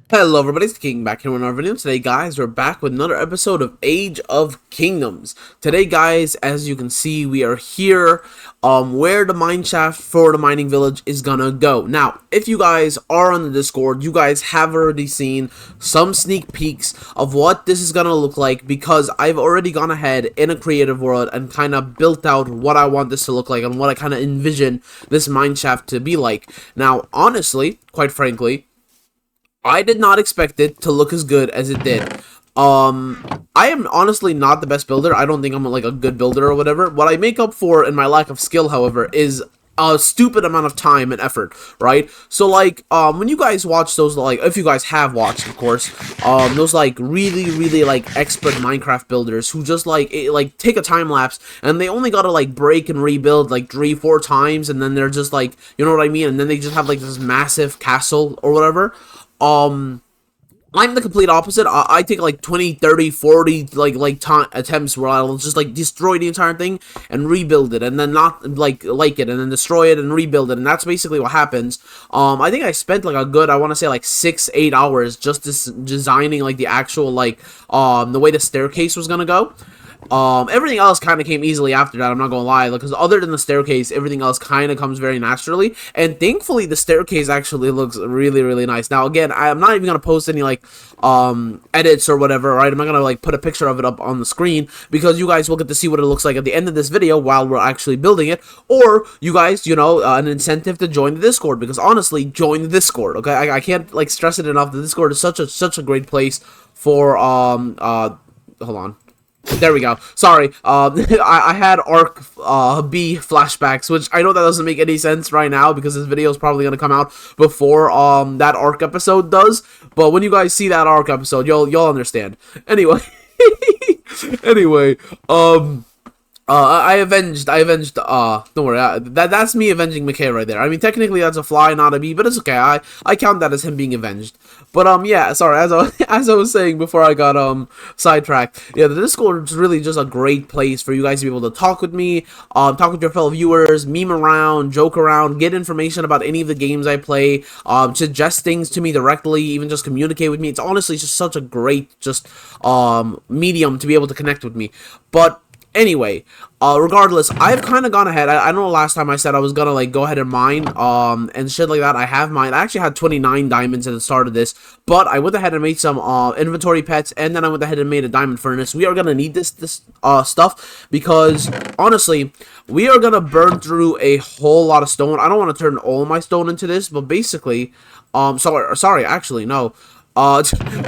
Hello everybody, it's the King back here with another video. Today guys, we're back with another episode of Age of Kingdoms. Today guys, as you can see, we are here where the mineshaft for the mining village is gonna go. Now, if you guys are on the Discord, you guys have already seen some sneak peeks of what this is gonna look like, because I've already gone ahead in a creative world and kind of built out what I want this to look like and what I kind of envision this mineshaft to be like. Now, honestly, quite frankly, I did not expect it to look as good as it did. I am honestly not the best builder. I don't think I'm like a good builder or whatever. What I make up for in my lack of skill, however, is a stupid amount of time and effort, right? So like, when you guys watch those, like, if you guys have watched, of course, those like really like expert Minecraft builders who just like take a time lapse and they only gotta like break and rebuild like 3-4 times, and then they're just like, you know what I mean? And then they just have like this massive castle or whatever. I'm the complete opposite. I take like 20, 30, 40 attempts where I'll just like destroy the entire thing and rebuild it, and then not like it, and then destroy it and rebuild it, and that's basically what happens. I think I spent like a good, I want to say like 6-8 hours just designing like the actual like the way the staircase was gonna go. Everything else kind of came easily after that, I'm not gonna lie, because other than the staircase, everything else kind of comes very naturally, and thankfully the staircase actually looks really nice. Now again, I'm not even gonna post any like edits or whatever, right? I'm not gonna like put a picture of it up on the screen, because you guys will get to see what it looks like at the end of this video while we're actually building it, or you guys, you know, an incentive to join the Discord, because honestly, join the Discord, okay? I can't like stress it enough. The Discord is such a great place for hold on. There we go. Sorry, I had Arc B flashbacks, which I know that doesn't make any sense right now because this video is probably gonna come out before that Arc episode does. But when you guys see that Arc episode, you'll understand. Anyway, anyway, I avenged, don't worry, that's me avenging McKay right there. I mean, technically that's a fly, not a bee, but it's okay, I count that as him being avenged. But, yeah, sorry, as I was saying before I got, sidetracked, yeah, the Discord is really just a great place for you guys to be able to talk with me, talk with your fellow viewers, meme around, joke around, get information about any of the games I play, suggest things to me directly, even just communicate with me. It's honestly just such a great, medium to be able to connect with me. But anyway, regardless, I've kind of gone ahead. I know last time I said I was gonna like go ahead and mine, and shit like that. I have mined. I actually had 29 diamonds at the start of this, but I went ahead and made some inventory pets, and then I went ahead and made a diamond furnace. We are gonna need this stuff, because honestly, we are gonna burn through a whole lot of stone. I don't want to turn all my stone into this, but basically, sorry, actually, no.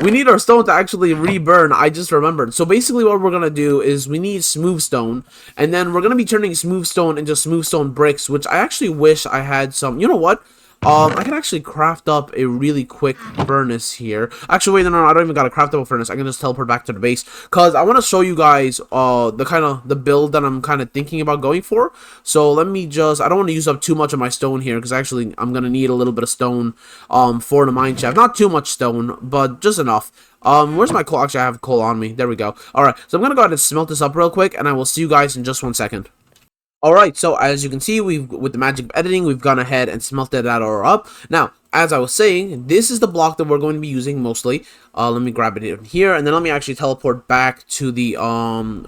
We need our stone to actually reburn. I just remembered. So basically what we're gonna do is we need smooth stone, and then we're gonna be turning smooth stone into smooth stone bricks, which I actually wish I had some. You know what? I can actually craft up a really quick furnace here. Actually, wait, no, I don't even gotta craft up a furnace. I can just teleport back to the base, because I want to show you guys the build that I'm kind of thinking about going for. So let me just, I don't want to use up too much of my stone here, because actually I'm gonna need a little bit of stone for the mine shaft. Not too much stone, but just enough. Where's my coal? Actually, I have coal on me. There we go. Alright, so I'm gonna go ahead and smelt this up real quick, and I will see you guys in just 1 second. Alright, so as you can see, with the magic of editing, we've gone ahead and smelted that ore up. Now, as I was saying, this is the block that we're going to be using mostly. Let me grab it in here, and then let me actually teleport back to the,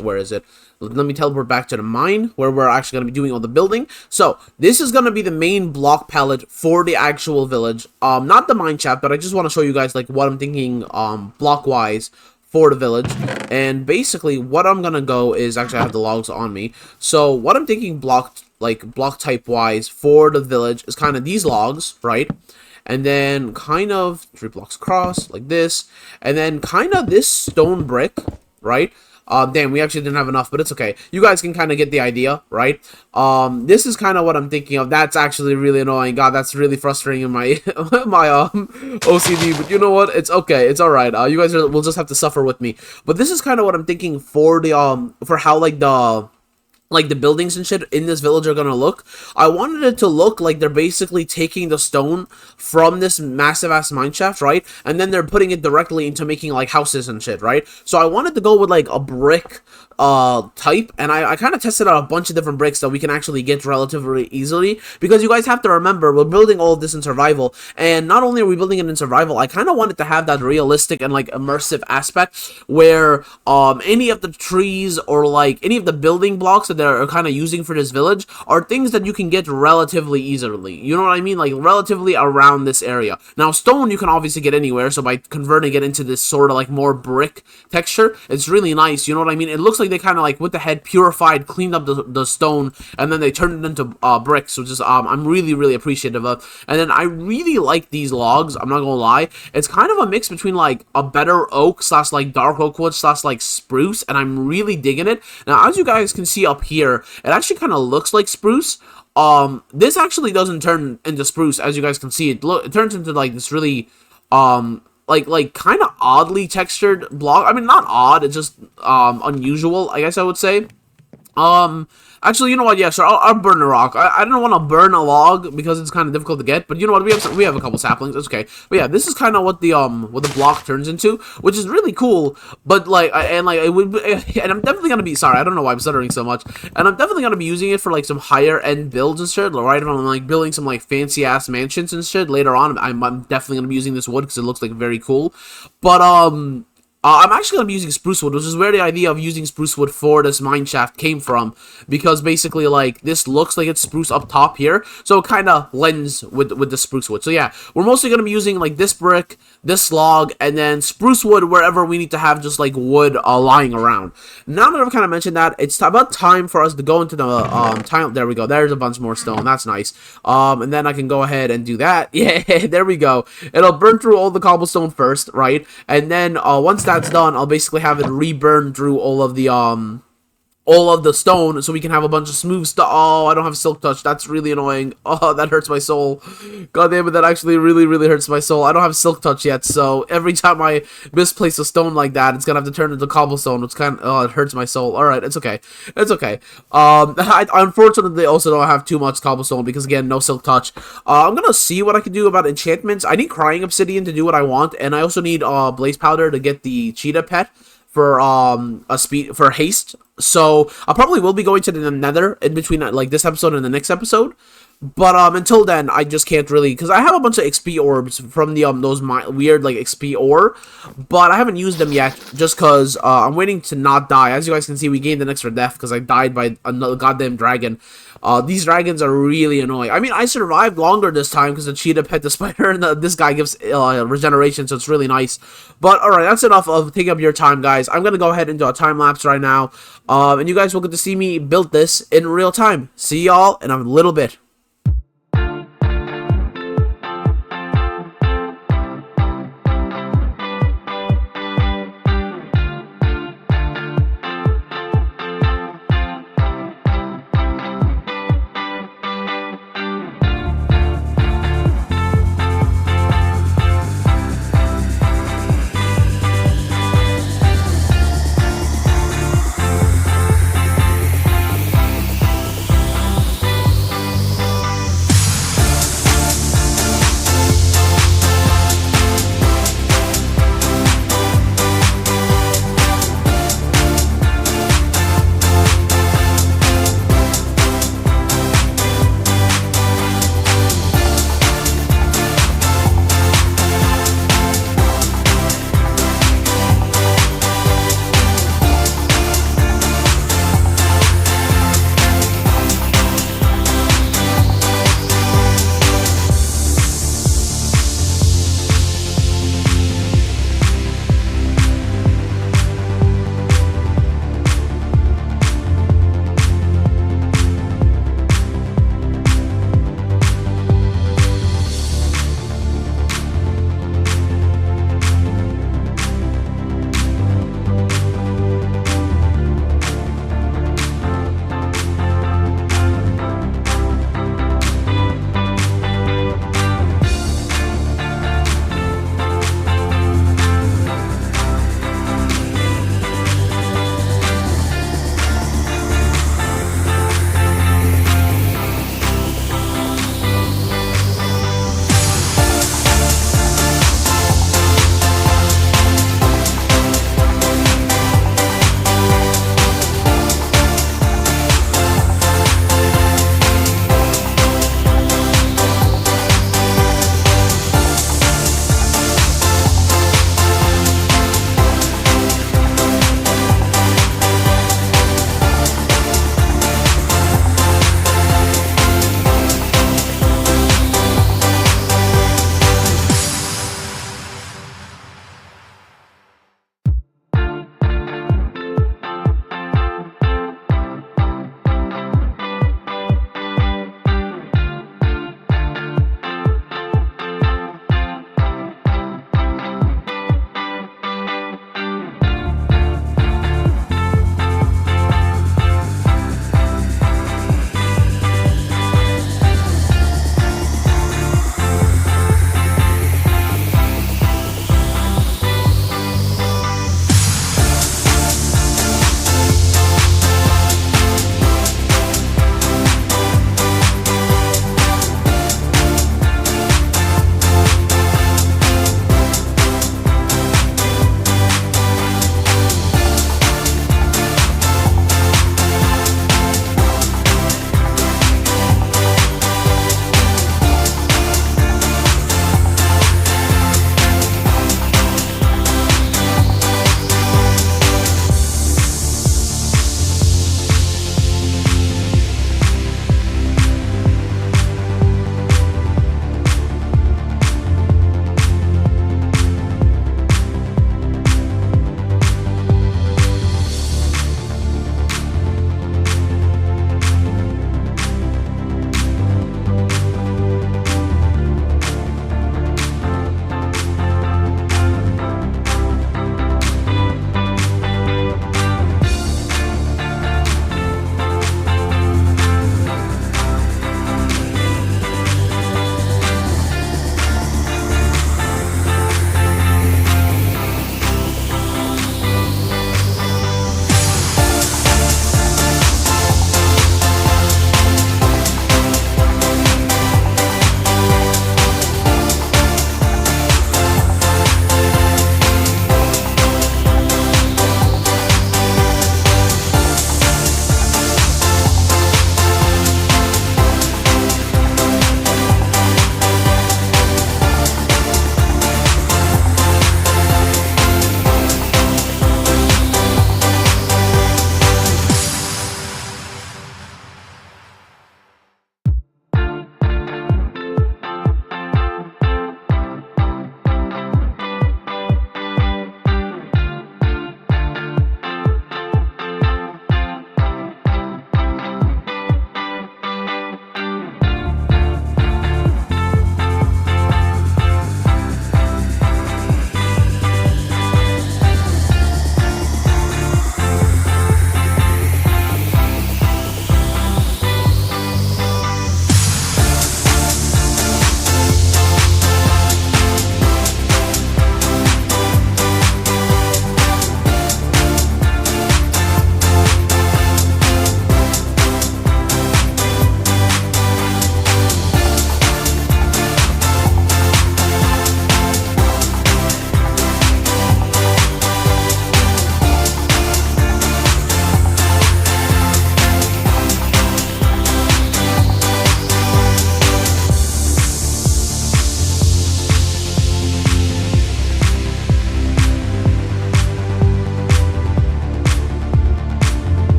where is it? Let me teleport back to the mine, where we're actually going to be doing all the building. So, this is going to be the main block palette for the actual village. Not the mine shaft, but I just want to show you guys, like, what I'm thinking, block-wise for the village. And basically what I'm gonna go is, actually I have the logs on me, so what I'm thinking block type wise for the village is kind of these logs, right? And then kind of 3 blocks across like this, and then kind of this stone brick, right? Damn, we actually didn't have enough, but it's okay. You guys can kind of get the idea, right? This is kind of what I'm thinking of. That's actually really annoying. God, that's really frustrating in my my OCD. But you know what? It's okay. It's all right. You guys will just have to suffer with me. But this is kind of what I'm thinking for the for how like the like the buildings and shit in this village are gonna look. I wanted it to look like they're basically taking the stone from this massive ass mineshaft, right? And then they're putting it directly into making like houses and shit, right? So I wanted to go with like a brick type, and I kind of tested out a bunch of different bricks that we can actually get relatively easily, because you guys have to remember we're building all of this in survival, and not only are we building it in survival, I kind of wanted to have that realistic and like immersive aspect where any of the trees or like any of the building blocks that they're kind of using for this village are things that you can get relatively easily, you know what I mean, like relatively around this area. Now stone you can obviously get anywhere, so by converting it into this sort of like more brick texture, it's really nice, you know what I mean. It looks like they kind of like with the head purified, cleaned up the stone, and then they turned it into bricks, which is I'm really appreciative of. And then I really like these logs, I'm not gonna lie. It's kind of a mix between like a better oak slash like dark oak wood slash like spruce, and I'm really digging it. Now as you guys can see up here, it actually kind of looks like spruce. This actually doesn't turn into spruce, as you guys can see. It turns into like this really like kind of oddly textured block. I mean, not odd, it's just unusual, I guess I would say. Actually, you know what? Yeah, sure. I'll burn a rock. I don't want to burn a log because it's kind of difficult to get. But you know what? We have a couple saplings. It's okay. But yeah, this is kind of what the block turns into, which is really cool. But like, and I'm definitely gonna be sorry. I don't know why I'm stuttering so much. And I'm definitely gonna be using it for like some higher end builds and shit. Right? If I'm like building some like fancy ass mansions and shit later on, I'm definitely gonna be using this wood because it looks like very cool. But I'm actually going to be using spruce wood, which is where the idea of using spruce wood for this mineshaft came from, because basically, like, this looks like it's spruce up top here, so it kind of blends with the spruce wood. So yeah, we're mostly going to be using, like, this brick, this log, and then spruce wood wherever we need to have just, like, wood lying around. Now that I've kind of mentioned that, it's about time for us to go into the, time, there we go, there's a bunch more stone, that's nice. And then I can go ahead and do that, yeah, there we go. It'll burn through all the cobblestone first, right, and then, once that's done, I'll basically have it re-burn through all of the stone, so we can have a bunch of smooth stuff. Oh, I don't have silk touch. That's really annoying. Oh, that hurts my soul. God damn it, that actually really hurts my soul. I don't have silk touch yet, so every time I misplace a stone like that, it's gonna have to turn into cobblestone, which kind of, oh, it hurts my soul. Alright, it's okay. It's okay. I unfortunately also don't have too much cobblestone, because again, no silk touch. I'm gonna see what I can do about enchantments. I need crying obsidian to do what I want, and I also need, blaze powder to get the cheetah pet for for haste. So I probably will be going to the nether in between like this episode and the next episode. But until then, I just can't really, because I have a bunch of XP orbs from the those weird like XP ore, but I haven't used them yet just because I'm waiting to not die. As you guys can see, we gained an extra death because I died by another goddamn dragon. These dragons are really annoying. I mean, I survived longer this time because the cheetah pet the spider, and this guy gives regeneration, so it's really nice. But alright, that's enough of taking up your time, guys. I'm gonna go ahead and do a time lapse right now, and you guys will get to see me build this in real time. See y'all in a little bit.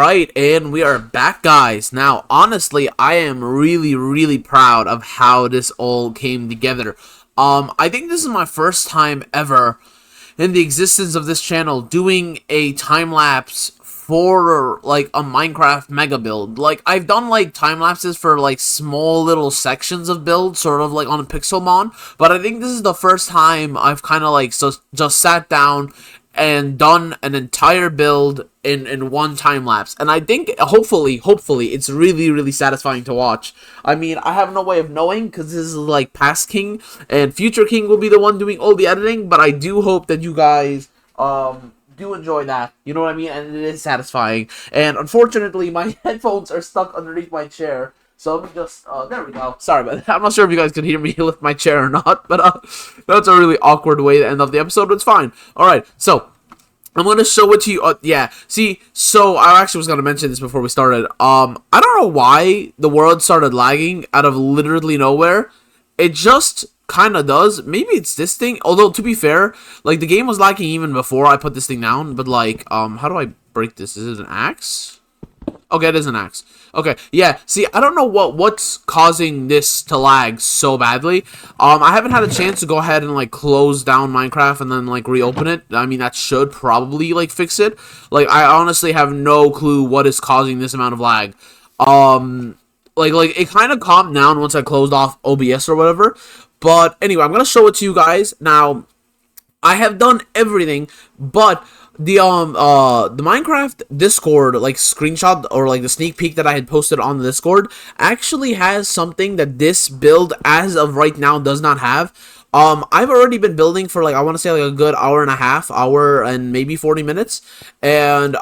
Alright, and we are back, guys. Now, honestly, I am really proud of how this all came together. I think this is my first time ever in the existence of this channel doing a time-lapse for, like, a Minecraft mega build. Like, I've done, like, time-lapses for, like, small little sections of builds, sort of, like, on a Pixelmon, but I think this is the first time I've kind of, like, just sat down and done an entire build in one time lapse, and I think hopefully it's really satisfying to watch. I mean, I have no way of knowing because this is like past King and future King will be the one doing all the editing, but I do hope that you guys do enjoy that, you know what I mean, and it is satisfying. And unfortunately my headphones are stuck underneath my chair, so let me just, there we go. Sorry about that. I'm not sure if you guys could hear me lift my chair or not, but, that's a really awkward way to end off the episode, but it's fine. Alright, so, I'm going to show it to you, yeah, see, so, I actually was going to mention this before we started. I don't know why the world started lagging out of literally nowhere. It just kind of does. Maybe it's this thing, although, to be fair, like, the game was lagging even before I put this thing down, but, like, how do I break this? Is it an axe? Okay, it is an axe. Okay, yeah, see, I don't know what's causing this to lag so badly. I haven't had a chance to go ahead and, like, close down Minecraft and then, like, reopen it. I mean, that should probably, like, fix it. Like, I honestly have no clue what is causing this amount of lag. Like, it kind of calmed down once I closed off OBS or whatever. But, anyway, I'm gonna show it to you guys. Now, I have done everything, but the Minecraft Discord, like, screenshot, or, like, the sneak peek that I had posted on the Discord, actually has something that this build, as of right now, does not have. I've already been building for, like, I want to say, like, a good hour and maybe 40 minutes, and,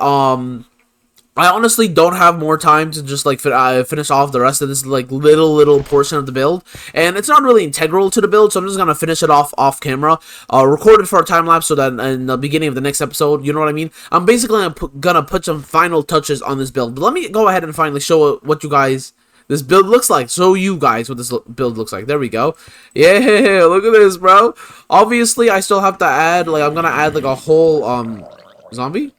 I honestly don't have more time to just, like, finish off the rest of this, like, little portion of the build, and it's not really integral to the build, so I'm just gonna finish it off camera, record it for a time-lapse so that in the beginning of the next episode, you know what I mean? I'm basically gonna put some final touches on this build, but let me go ahead and finally show what you guys this build looks like. Show you guys what this build looks like. There we go. Yeah, look at this, bro. Obviously, I still have to add, like, I'm gonna add, like, a whole, zombie?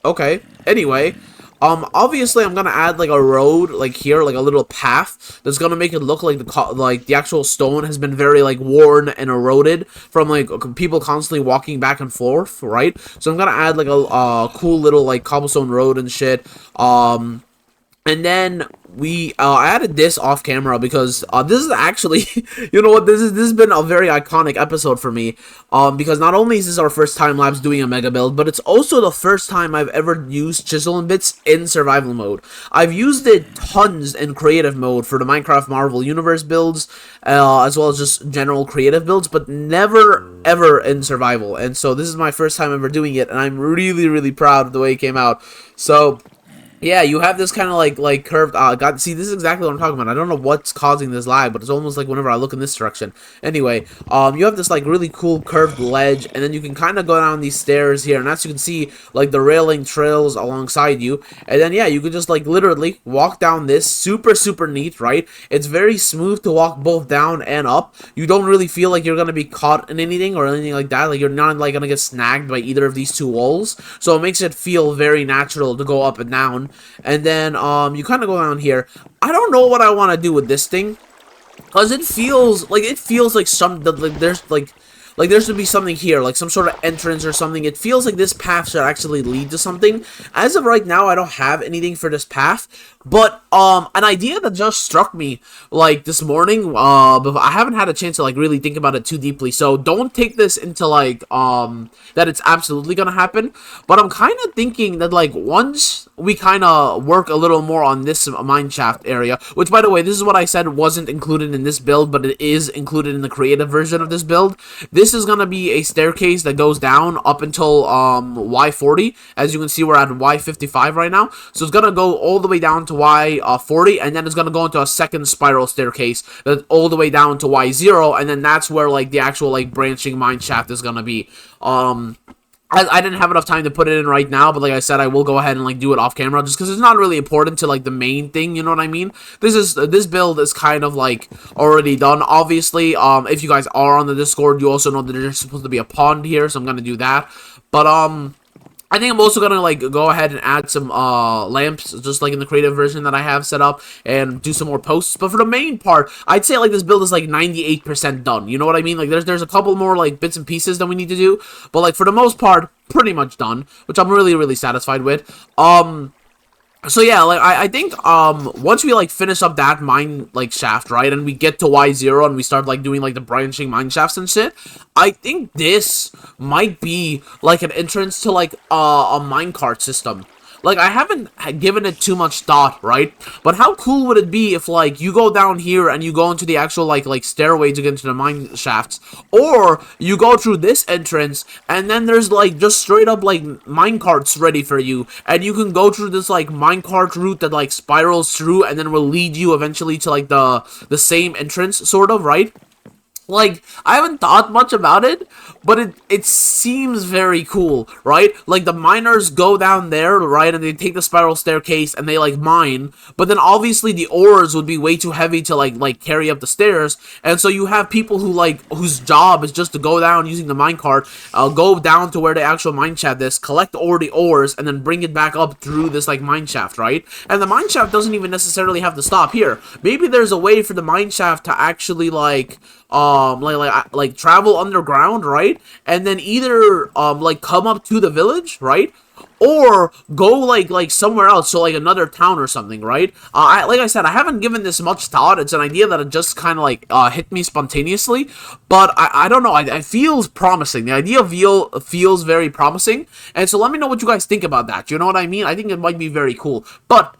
Okay, anyway, obviously I'm gonna add, like, a road, like, here, like, a little path that's gonna make it look like the actual stone has been very, like, worn and eroded from, like, people constantly walking back and forth, right? So I'm gonna add, like, a cool little, like, cobblestone road and shit, and then I added this off camera because this is actually, you know what, this has been a very iconic episode for me, because not only is this our first time lapse doing a mega build, but it's also the first time I've ever used Chisel-And-Bits in survival mode. I've used it tons in creative mode for the Minecraft Marvel Universe builds, as well as just general creative builds, but never ever in survival. And so this is my first time ever doing it, and I'm really proud of the way it came out. So yeah, you have this kind of like curved, see, this is exactly what I'm talking about. I don't know what's causing this lag, but it's almost like whenever I look in this direction. Anyway, you have this, like, really cool curved ledge, and then you can kind of go down these stairs here, and as you can see, like, the railing trails alongside you, and then, yeah, you can just, like, literally walk down this, super neat, right? It's very smooth to walk both down and up. You don't really feel like you're gonna be caught in anything or anything like that. Like, you're not, like, gonna get snagged by either of these two walls, so it makes it feel very natural to go up and down. And then, you kind of go down here. I don't know what I want to do with this thing, because it feels like some, like, there should be something here, like some sort of entrance or something. It feels like this path should actually lead to something. As of right now, I don't have anything for this path, but, an idea that just struck me, like, this morning, but I haven't had a chance to, like, really think about it too deeply, so don't take this into, like, that it's absolutely gonna happen, but I'm kind of thinking that, like, once we kind of work a little more on this Mineshaft area, which, by the way, this is what I said wasn't included in this build, but it is included in the creative version of this build. This is gonna be a staircase that goes down up until, Y40. As you can see, we're at Y55 right now, so it's gonna go all the way down to Y40, and then it's gonna go into a second spiral staircase that's all the way down to Y0, and then that's where, like, the actual, like, branching Mineshaft is gonna be. I didn't have enough time to put it in right now, but like I said, I will go ahead and, like, do it off camera, just because it's not really important to, like, the main thing, you know what I mean? This build is kind of, like, already done. Obviously, if you guys are on the Discord, you also know that there's supposed to be a pond here, so I'm gonna do that. But, I think I'm also gonna like go ahead and add some lamps, just like in the creative version that I have set up, and do some more posts. But for the main part, I'd say like this build is like 98% done. You know what I mean? Like there's a couple more like bits and pieces that we need to do, but like for the most part, pretty much done, which I'm really satisfied with. So yeah, like I think once we like finish up that mine like shaft, right, and we get to Y0 and we start like doing like the branching mine shafts and shit, I think this might be like an entrance to like a minecart system. Like, I haven't given it too much thought, right? But how cool would it be if, like, you go down here and you go into the actual, like stairway to get into the mine shafts, or you go through this entrance, and then there's, like, just straight up, like, mine carts ready for you, and you can go through this, like, minecart route that, like, spirals through, and then will lead you eventually to, like, the same entrance, sort of, right? Like, I haven't thought much about it, but it seems very cool, right? Like, the miners go down there, right, and they take the spiral staircase, and they, like, mine, but then obviously the ores would be way too heavy to, like carry up the stairs, and so you have people who, like, whose job is just to go down using the minecart, go down to where the actual mine shaft is, collect all the ores, and then bring it back up through this, like, mine shaft, right? And the mine shaft doesn't even necessarily have to stop here. Maybe there's a way for the mine shaft to actually, like travel underground, right? And then either like come up to the village, right? Or go like somewhere else, so like another town or something, right? Like I said, I haven't given this much thought. It's an idea that it just kind of like hit me spontaneously, but I don't know. It feels promising. The idea feels very promising, and so let me know what you guys think about that. You know what I mean? I think it might be very cool, but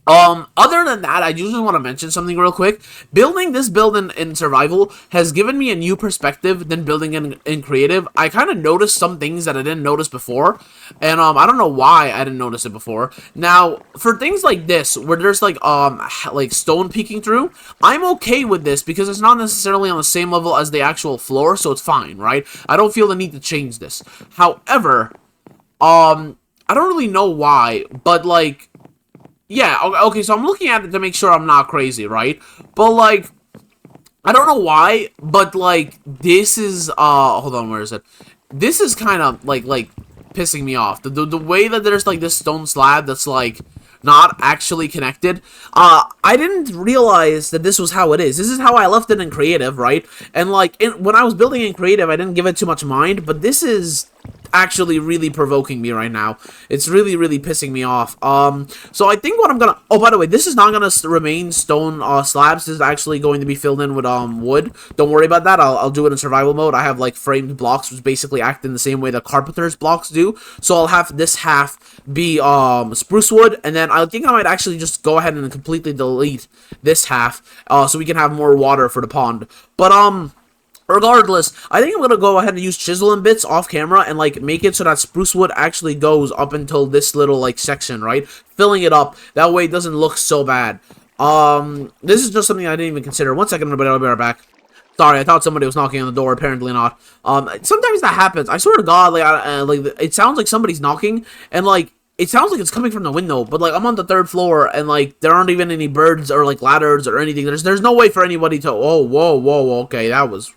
other than that, I just want to mention something real quick. Building this build in survival has given me a new perspective than building in creative. I kind of noticed some things that I didn't notice before, and I don't know why I didn't notice it before. Now, for things like this, where there's like stone peeking through, I'm okay with this because it's not necessarily on the same level as the actual floor, so it's fine, right? I don't feel the need to change this. However, I don't really know why, but like, yeah, okay, so I'm looking at it to make sure I'm not crazy, right? But, like, I don't know why, but, like, this is, hold on, where is it? This is kind of, like, pissing me off. The way that there's, like, this stone slab that's, like, not actually connected. I didn't realize that this was how it is. This is how I left it in creative, right? And, like, when I was building in creative, I didn't give it too much mind, but this is actually really provoking me right now. It's really pissing me off. So I think what I'm gonna, oh, by the way, this is not gonna remain stone slabs. This is actually going to be filled in with wood. Don't worry about that. I'll do it in survival mode. I have like framed blocks which basically act in the same way the carpenter's blocks do. So I'll have this half be spruce wood, and then I think I might actually just go ahead and completely delete this half so we can have more water for the pond. But regardless, I think I'm going to go ahead and use Chisel-And-Bits off camera and, like, make it so that spruce wood actually goes up until this little, like, section, right? Filling it up. That way it doesn't look so bad. This is just something I didn't even consider. One second, everybody, I'll be right back. Sorry, I thought somebody was knocking on the door. Apparently not. Sometimes that happens. I swear to God, like, it sounds like somebody's knocking, and, like, it sounds like it's coming from the window, but, like, I'm on the 3rd floor, and, like, there aren't even any birds or, like, ladders or anything. There's no way for anybody to, oh, whoa, okay, that was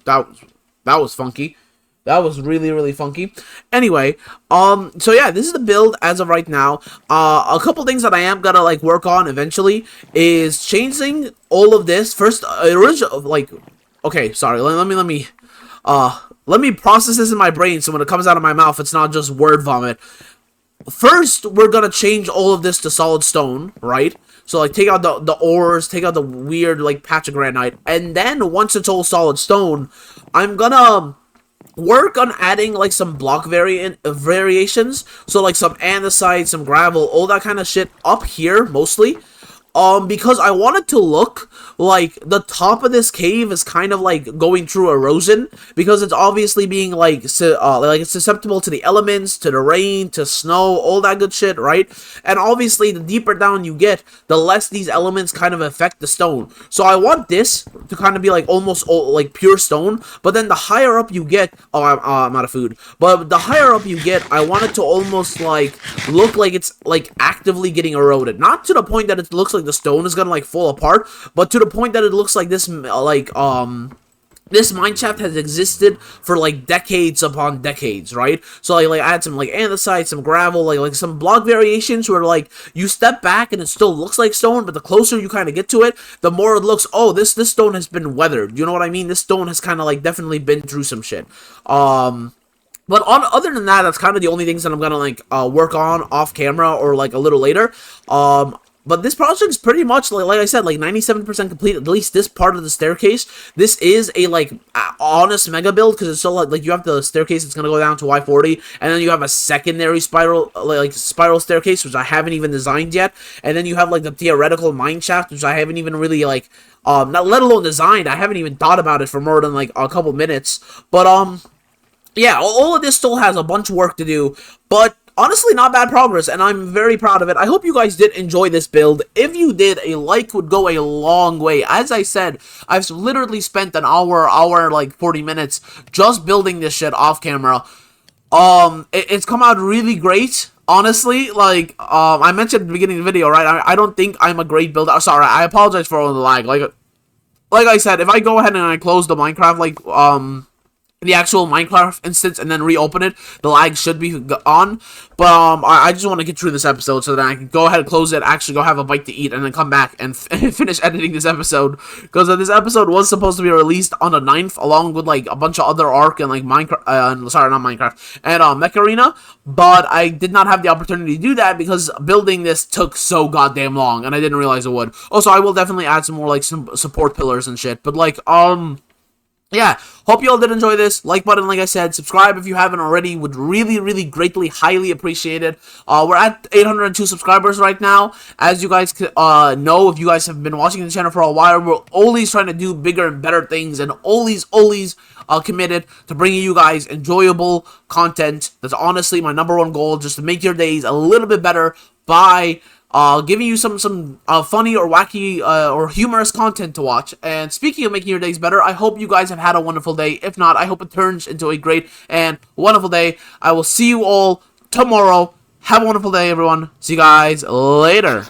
funky. That was really funky. Anyway, so yeah, this is the build as of right now. A couple things that I am gonna, like, work on eventually is changing all of this. First, original, like, okay, sorry, let me process this in my brain so when it comes out of my mouth, it's not just word vomit. First, we're gonna change all of this to solid stone, right? So, like, take out the ores, take out the weird, like, patch of granite, and then, once it's all solid stone, I'm gonna work on adding, like, some block variations, so, like, some andesite, some gravel, all that kind of shit up here, mostly, because I want it to look like the top of this cave is kind of like going through erosion, because it's obviously being like it's susceptible to the elements, to the rain, to snow, all that good shit, right? And obviously the deeper down you get, the less these elements kind of affect the stone. So I want this to kind of be like almost like pure stone, but then the higher up you get, oh, I'm out of food, but the higher up you get, I want it to almost like look like it's like actively getting eroded, not to the point that it looks like the stone is gonna like fall apart, but to the point that it looks like this this mineshaft has existed for like decades upon decades, right? So like I had some like andesite, some gravel, like some block variations where like you step back and it still looks like stone, but the closer you kind of get to it, the more it looks, oh, this stone has been weathered. You know what I mean? This stone has kind of like definitely been through some shit. But other than that, that's kind of the only things that I'm gonna like work on off camera or like a little later. But this project is pretty much like I said, like 97% complete. At least this part of the staircase. This is a like honest mega build because it's so like you have the staircase that's gonna go down to Y40, and then you have a secondary spiral spiral staircase which I haven't even designed yet, and then you have like the theoretical mine shaft which I haven't even really like not let alone designed. I haven't even thought about it for more than like a couple minutes. But yeah, all of this still has a bunch of work to do, but honestly, not bad progress, and I'm very proud of it. I hope you guys did enjoy this build. If you did, a like would go a long way. As I said, I've literally spent an hour, like 40 minutes just building this shit off camera. It's come out really great. Honestly, like, I mentioned at the beginning of the video, right? I don't think I'm a great builder. Sorry, I apologize for all the lag. Like I said, if I go ahead and I close the Minecraft, like, the actual Minecraft instance and then reopen it, the lag should be on. But I just want to get through this episode so that I can go ahead and close it, actually go have a bite to eat, and then come back and finish editing this episode. Because this episode was supposed to be released on the 9th, along with like a bunch of other Ark and like Minecraft, sorry, not Minecraft, and Mech Arena. But I did not have the opportunity to do that because building this took so goddamn long, and I didn't realize it would. Also, I will definitely add some more like some support pillars and shit. But like yeah, hope you all did enjoy this. Like button, like I said, subscribe if you haven't already. Would really greatly, highly appreciate it. We're at 802 subscribers right now. As you guys know, if you guys have been watching the channel for a while, we're always trying to do bigger and better things, and always committed to bringing you guys enjoyable content. That's honestly my #1 goal, just to make your days a little bit better by giving you some funny or wacky or humorous content to watch. And speaking of making your days better, I hope you guys have had a wonderful day. If not, I hope it turns into a great and wonderful day. I will see you all tomorrow. Have a wonderful day, everyone. See you guys later.